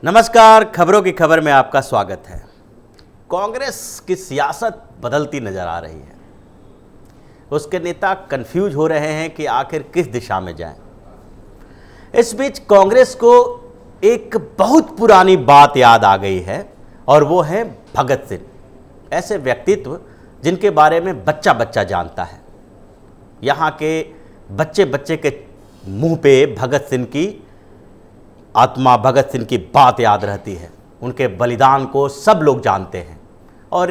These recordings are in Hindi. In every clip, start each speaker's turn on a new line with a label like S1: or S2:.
S1: नमस्कार, खबरों की खबर में आपका स्वागत है। कांग्रेस की सियासत बदलती नजर आ रही है। उसके नेता कंफ्यूज हो रहे हैं कि आखिर किस दिशा में जाएं। इस बीच कांग्रेस को एक बहुत पुरानी बात याद आ गई है और वो है भगत सिंह। ऐसे व्यक्तित्व जिनके बारे में बच्चा बच्चा जानता है। यहाँ के बच्चे बच्चे के मुंह पे भगत सिंह की आत्मा, भगत सिंह की बात याद रहती है। उनके बलिदान को सब लोग जानते हैं और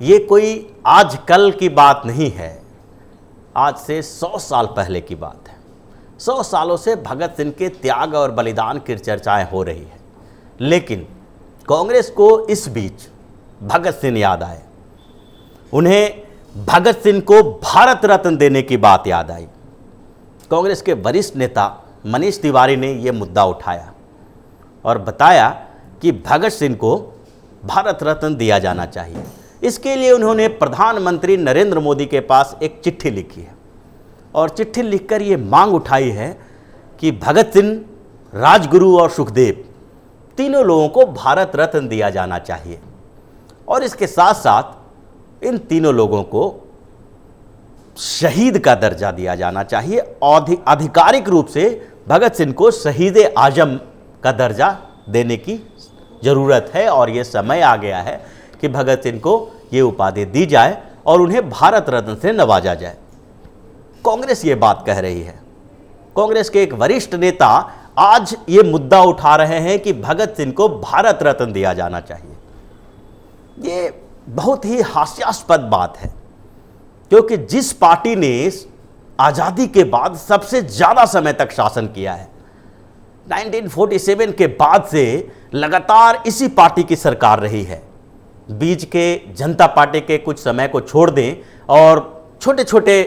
S1: ये कोई आज कल की बात नहीं है, आज से 100 साल पहले की बात है। 100 सालों से भगत सिंह के त्याग और बलिदान की चर्चाएं हो रही है। लेकिन कांग्रेस को इस बीच भगत सिंह याद आए। उन्हें भगत सिंह को भारत रत्न देने की बात याद आई। कांग्रेस के वरिष्ठ नेता मनीष तिवारी ने यह मुद्दा उठाया और बताया कि भगत सिंह को भारत रत्न दिया जाना चाहिए। इसके लिए उन्होंने प्रधानमंत्री नरेंद्र मोदी के पास एक चिट्ठी लिखी है और चिट्ठी लिखकर ये मांग उठाई है कि भगत सिंह, राजगुरु और सुखदेव तीनों लोगों को भारत रत्न दिया जाना चाहिए और इसके साथ साथ इन तीनों लोगों को शहीद का दर्जा दिया जाना चाहिए। आधिकारिक रूप से भगत सिंह को शहीद आजम का दर्जा देने की ज़रूरत है और ये समय आ गया है कि भगत सिंह को ये उपाधि दी जाए और उन्हें भारत रत्न से नवाजा जाए। कांग्रेस ये बात कह रही है। कांग्रेस के एक वरिष्ठ नेता आज ये मुद्दा उठा रहे हैं कि भगत सिंह को भारत रत्न दिया जाना चाहिए। ये बहुत ही हास्यास्पद बात है, क्योंकि जिस पार्टी ने आज़ादी के बाद सबसे ज़्यादा समय तक शासन किया है, 1947 के बाद से लगातार इसी पार्टी की सरकार रही है। बीच के जनता पार्टी के कुछ समय को छोड़ दें और छोटे छोटे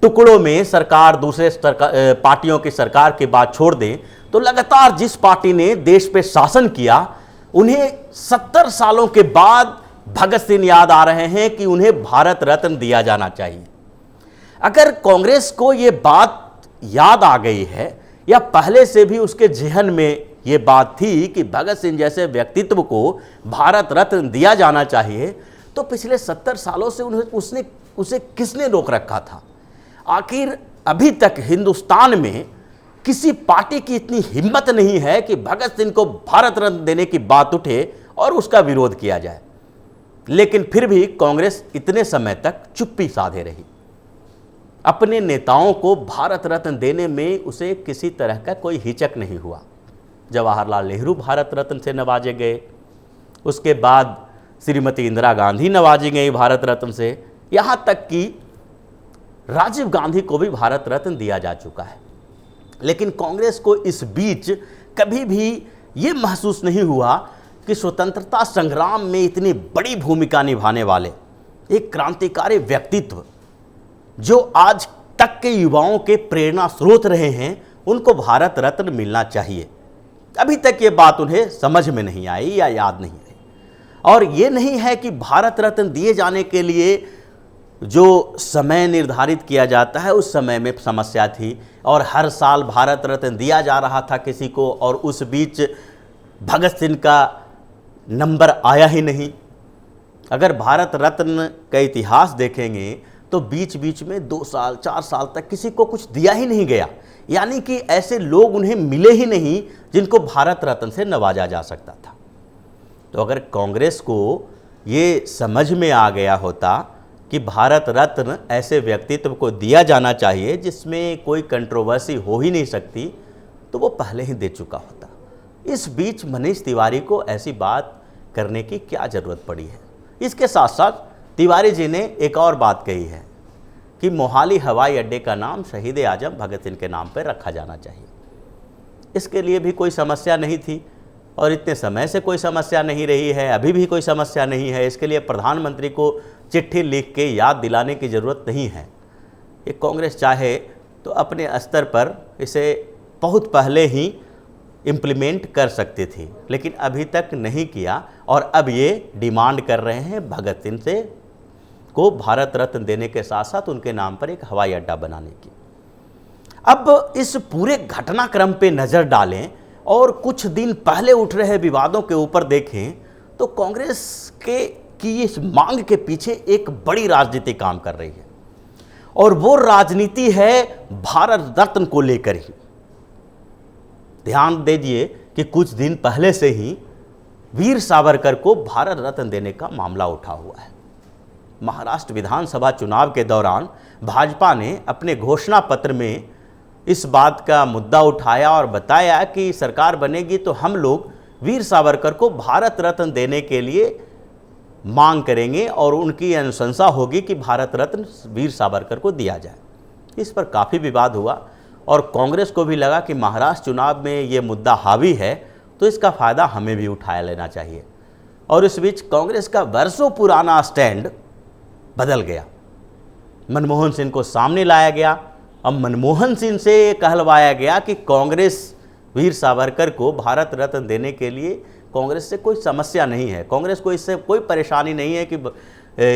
S1: टुकड़ों में सरकार, दूसरे पार्टियों की सरकार की बात छोड़ दें, तो लगातार जिस पार्टी ने देश पे शासन किया, उन्हें 70 सालों के बाद भगत सिंह याद आ रहे हैं कि उन्हें भारत रत्न दिया जाना चाहिए। अगर कांग्रेस को ये बात याद आ गई है या पहले से भी उसके जहन में ये बात थी कि भगत सिंह जैसे व्यक्तित्व को भारत रत्न दिया जाना चाहिए, तो पिछले 70 सालों से उसे किसने रोक रखा था? आखिर अभी तक हिंदुस्तान में किसी पार्टी की इतनी हिम्मत नहीं है कि भगत सिंह को भारत रत्न देने की बात उठे और उसका विरोध किया जाए। लेकिन फिर भी कांग्रेस इतने समय तक चुप्पी साधे रही। अपने नेताओं को भारत रत्न देने में उसे किसी तरह का कोई हिचक नहीं हुआ। जवाहरलाल नेहरू भारत रत्न से नवाजे गए, उसके बाद श्रीमती इंदिरा गांधी नवाजी गई भारत रत्न से, यहाँ तक कि राजीव गांधी को भी भारत रत्न दिया जा चुका है। लेकिन कांग्रेस को इस बीच कभी भी ये महसूस नहीं हुआ कि स्वतंत्रता संग्राम में इतनी बड़ी भूमिका निभाने वाले एक क्रांतिकारी व्यक्तित्व, जो आज तक के युवाओं के प्रेरणा स्रोत रहे हैं, उनको भारत रत्न मिलना चाहिए। अभी तक ये बात उन्हें समझ में नहीं आई या याद नहीं आई। और ये नहीं है कि भारत रत्न दिए जाने के लिए जो समय निर्धारित किया जाता है उस समय में समस्या थी और हर साल भारत रत्न दिया जा रहा था किसी को, और उस बीच भगत सिंह का नंबर आया ही नहीं। अगर भारत रत्न का इतिहास देखेंगे तो बीच बीच में 2 साल 4 साल तक किसी को कुछ दिया ही नहीं गया, यानी कि ऐसे लोग उन्हें मिले ही नहीं जिनको भारत रत्न से नवाजा जा सकता था। तो अगर कांग्रेस को ये समझ में आ गया होता कि भारत रत्न ऐसे व्यक्तित्व को दिया जाना चाहिए जिसमें कोई कंट्रोवर्सी हो ही नहीं सकती, तो वो पहले ही दे चुका होता। इस बीच मनीष तिवारी को ऐसी बात करने की क्या ज़रूरत पड़ी है? इसके साथ साथ तिवारी जी ने एक और बात कही है कि मोहाली हवाई अड्डे का नाम शहीद आजम भगत सिंह के नाम पर रखा जाना चाहिए। इसके लिए भी कोई समस्या नहीं थी और इतने समय से कोई समस्या नहीं रही है, अभी भी कोई समस्या नहीं है। इसके लिए प्रधानमंत्री को चिट्ठी लिख के याद दिलाने की ज़रूरत नहीं है। ये कांग्रेस चाहे तो अपने स्तर पर इसे बहुत पहले ही इम्प्लीमेंट कर सकती थी, लेकिन अभी तक नहीं किया और अब ये डिमांड कर रहे हैं भगत सिंह से को भारत रत्न देने के साथ साथ उनके नाम पर एक हवाई अड्डा बनाने की। अब इस पूरे घटनाक्रम पे नज़र डालें और कुछ दिन पहले उठ रहे विवादों के ऊपर देखें तो कांग्रेस की इस मांग के पीछे एक बड़ी राजनीति काम कर रही है, और वो राजनीति है भारत रत्न को लेकर ही। ध्यान दीजिए कि कुछ दिन पहले से ही वीर सावरकर को भारत रत्न देने का मामला उठा हुआ है। महाराष्ट्र विधानसभा चुनाव के दौरान भाजपा ने अपने घोषणा पत्र में इस बात का मुद्दा उठाया और बताया कि सरकार बनेगी तो हम लोग वीर सावरकर को भारत रत्न देने के लिए मांग करेंगे और उनकी अनुशंसा होगी कि भारत रत्न वीर सावरकर को दिया जाए। इस पर काफ़ी विवाद हुआ और कांग्रेस को भी लगा कि महाराष्ट्र चुनाव में ये मुद्दा हावी है तो इसका फ़ायदा हमें भी उठाया लेना चाहिए। और इस बीच कांग्रेस का वर्षों पुराना स्टैंड बदल गया। मनमोहन सिंह को सामने लाया गया। अब मनमोहन सिंह से कहलवाया गया कि कांग्रेस वीर सावरकर को भारत रत्न देने के लिए कांग्रेस से कोई समस्या नहीं है, कांग्रेस को इससे कोई परेशानी नहीं है कि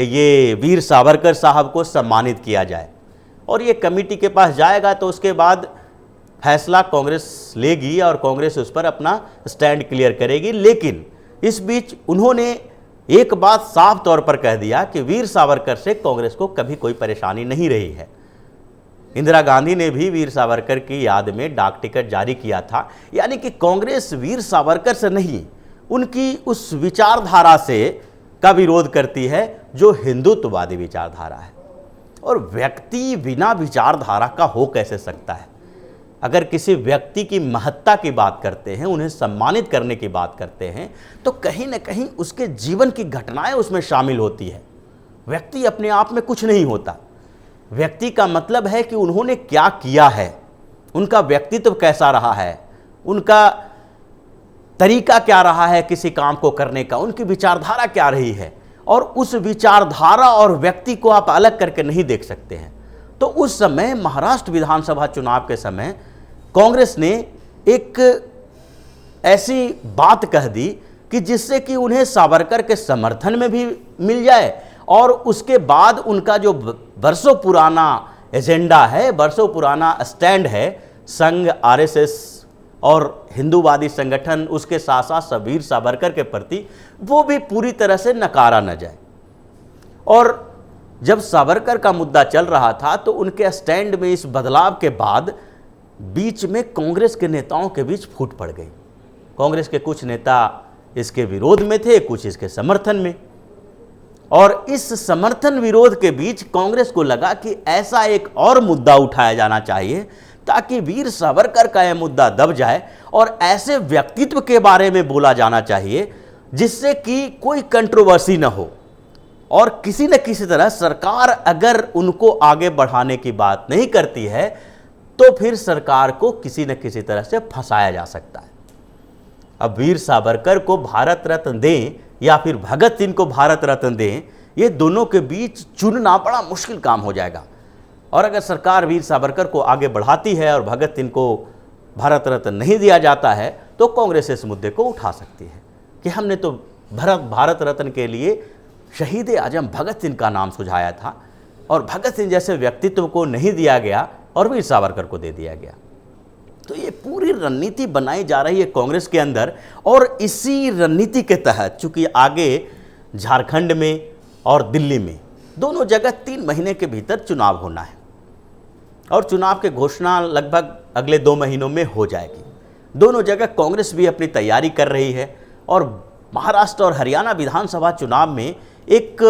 S1: ये वीर सावरकर साहब को सम्मानित किया जाए, और ये कमेटी के पास जाएगा तो उसके बाद फैसला कांग्रेस लेगी और कांग्रेस उस पर अपना स्टैंड क्लियर करेगी। लेकिन इस बीच उन्होंने एक बात साफ तौर पर कह दिया कि वीर सावरकर से कांग्रेस को कभी कोई परेशानी नहीं रही है। इंदिरा गांधी ने भी वीर सावरकर की याद में डाक टिकट जारी किया था, यानी कि कांग्रेस वीर सावरकर से नहीं, उनकी उस विचारधारा से का विरोध करती है जो हिंदुत्ववादी विचारधारा है। और व्यक्ति बिना विचारधारा का हो कैसे सकता है? अगर किसी व्यक्ति की महत्ता की बात करते हैं, उन्हें सम्मानित करने की बात करते हैं, तो कहीं ना कहीं उसके जीवन की घटनाएं उसमें शामिल होती है। व्यक्ति अपने आप में कुछ नहीं होता। व्यक्ति का मतलब है कि उन्होंने क्या किया है, उनका व्यक्तित्व कैसा रहा है, उनका तरीका क्या रहा है किसी काम को करने का, उनकी विचारधारा क्या रही है। और उस विचारधारा और व्यक्ति को आप अलग करके नहीं देख सकते हैं। तो उस समय महाराष्ट्र विधानसभा चुनाव के समय कांग्रेस ने एक ऐसी बात कह दी कि जिससे कि उन्हें सावरकर के समर्थन में भी मिल जाए, और उसके बाद उनका जो वर्षों पुराना एजेंडा है, वर्षों पुराना स्टैंड है संघ, आरएसएस और हिंदूवादी संगठन, उसके साथ साथ वीर सावरकर के प्रति, वो भी पूरी तरह से नकारा न जाए। और जब सावरकर का मुद्दा चल रहा था तो उनके स्टैंड में इस बदलाव के बाद बीच में कांग्रेस के नेताओं के बीच फूट पड़ गई। कांग्रेस के कुछ नेता इसके विरोध में थे, कुछ इसके समर्थन में, और इस समर्थन विरोध के बीच कांग्रेस को लगा कि ऐसा एक और मुद्दा उठाया जाना चाहिए ताकि वीर सावरकर का यह मुद्दा दब जाए, और ऐसे व्यक्तित्व के बारे में बोला जाना चाहिए जिससे कि कोई कंट्रोवर्सी न हो, और किसी न किसी तरह सरकार अगर उनको आगे बढ़ाने की बात नहीं करती है तो फिर सरकार को किसी न किसी तरह से फंसाया जा सकता है। अब वीर सावरकर को भारत रत्न दें या फिर भगत सिंह को भारत रत्न दें, ये दोनों के बीच चुनना बड़ा मुश्किल काम हो जाएगा। और अगर सरकार वीर सावरकर को आगे बढ़ाती है और भगत सिंह को भारत रत्न नहीं दिया जाता है तो कांग्रेस इस मुद्दे को उठा सकती है कि हमने तो भारत रत्न के लिए शहीद आजम भगत सिंह का नाम सुझाया था, और भगत सिंह जैसे व्यक्तित्व को नहीं दिया गया और वीर सावरकर को दे दिया गया। तो ये पूरी रणनीति बनाई जा रही है कांग्रेस के अंदर, और इसी रणनीति के तहत चूंकि आगे झारखंड में और दिल्ली में दोनों जगह 3 महीने के भीतर चुनाव होना है, और चुनाव की घोषणा लगभग अगले 2 महीनों में हो जाएगी। दोनों जगह कांग्रेस भी अपनी तैयारी कर रही है, और महाराष्ट्र और हरियाणा विधानसभा चुनाव में एक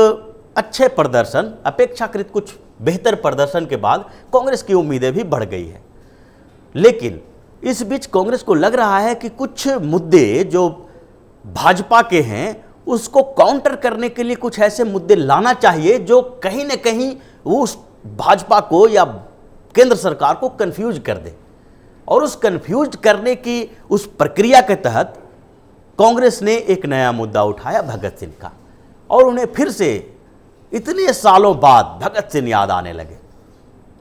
S1: अच्छे प्रदर्शन, अपेक्षाकृत कुछ बेहतर प्रदर्शन के बाद कांग्रेस की उम्मीदें भी बढ़ गई है। लेकिन इस बीच कांग्रेस को लग रहा है कि कुछ मुद्दे जो भाजपा के हैं उसको काउंटर करने के लिए कुछ ऐसे मुद्दे लाना चाहिए जो कहीं न कहीं उस भाजपा को या केंद्र सरकार को कंफ्यूज कर दे। और उस कंफ्यूज करने की उस प्रक्रिया के तहत कांग्रेस ने एक नया मुद्दा उठाया भगत सिंह का, और उन्हें फिर से इतने सालों बाद भगत सिंह याद आने लगे।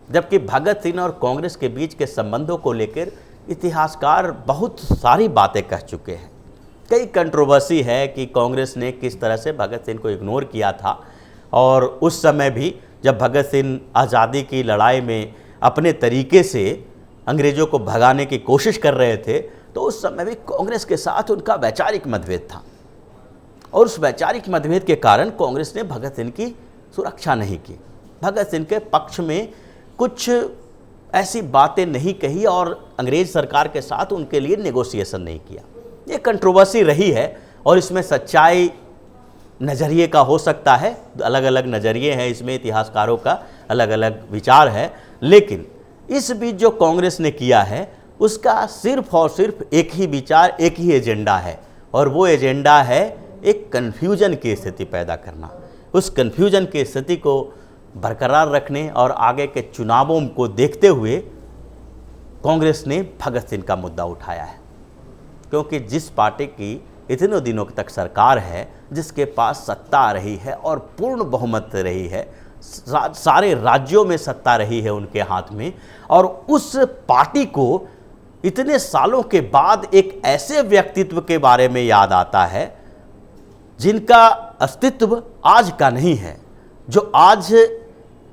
S1: जबकि भगत सिंह और कांग्रेस के बीच के संबंधों को लेकर इतिहासकार बहुत सारी बातें कह चुके हैं। कई कंट्रोवर्सी है कि कांग्रेस ने किस तरह से भगत सिंह को इग्नोर किया था, और उस समय भी जब भगत सिंह आज़ादी की लड़ाई में अपने तरीके से अंग्रेज़ों को भगाने की कोशिश कर रहे थे तो उस समय भी कांग्रेस के साथ उनका वैचारिक मतभेद था और उस वैचारिक मतभेद के कारण कांग्रेस ने भगत सिंह की सुरक्षा नहीं की, भगत सिंह के पक्ष में कुछ ऐसी बातें नहीं कही और अंग्रेज सरकार के साथ उनके लिए नेगोशिएशन नहीं किया। ये कंट्रोवर्सी रही है और इसमें सच्चाई नज़रिए का हो सकता है, अलग अलग नज़रिए हैं इसमें, इतिहासकारों का अलग अलग विचार है, लेकिन इस बीच जो कांग्रेस ने किया है उसका सिर्फ और सिर्फ एक ही विचार, एक ही एजेंडा है और वो एजेंडा है एक कन्फ्यूजन की स्थिति पैदा करना। उस कन्फ्यूजन की स्थिति को बरकरार रखने और आगे के चुनावों को देखते हुए कांग्रेस ने भगत सिंह का मुद्दा उठाया है, क्योंकि जिस पार्टी की इतने दिनों तक सरकार है, जिसके पास सत्ता रही है और पूर्ण बहुमत रही है, सारे राज्यों में सत्ता रही है उनके हाथ में, और उस पार्टी को इतने सालों के बाद एक ऐसे व्यक्तित्व के बारे में याद आता है जिनका अस्तित्व आज का नहीं है, जो आज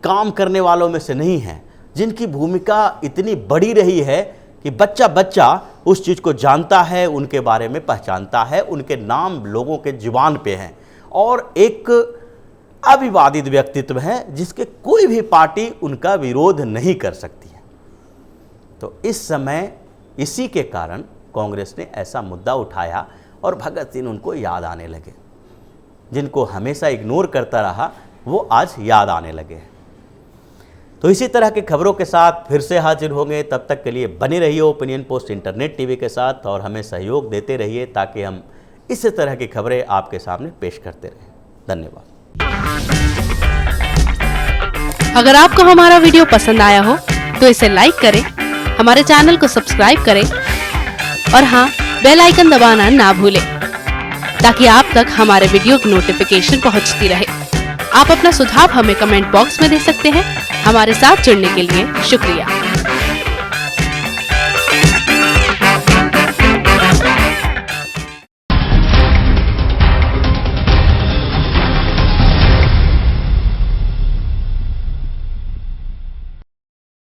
S1: काम करने वालों में से नहीं है, जिनकी भूमिका इतनी बड़ी रही है कि बच्चा बच्चा उस चीज़ को जानता है, उनके बारे में पहचानता है, उनके नाम लोगों के जुबान पे हैं और एक अविवादित व्यक्तित्व है जिसके कोई भी पार्टी उनका विरोध नहीं कर सकती है। तो इस समय इसी के कारण कांग्रेस ने ऐसा मुद्दा उठाया और भगत सिंह उनको याद आने लगे, जिनको हमेशा इग्नोर करता रहा वो आज याद आने लगे। तो इसी तरह की खबरों के साथ फिर से हाजिर होंगे, तब तक के लिए बने रहिए ओपिनियन पोस्ट इंटरनेट टीवी के साथ और हमें सहयोग देते रहिए ताकि हम इस तरह की खबरें आपके सामने पेश करते रहें। धन्यवाद।
S2: अगर आपको हमारा वीडियो पसंद आया हो तो इसे लाइक करें, हमारे चैनल को सब्सक्राइब करें और हाँ, बेल आइकन दबाना ना भूलें ताकि आप तक हमारे वीडियो की नोटिफिकेशन पहुंचती रहे। आप अपना सुझाव हमें कमेंट बॉक्स में दे सकते हैं। हमारे साथ जुड़ने के लिए शुक्रिया।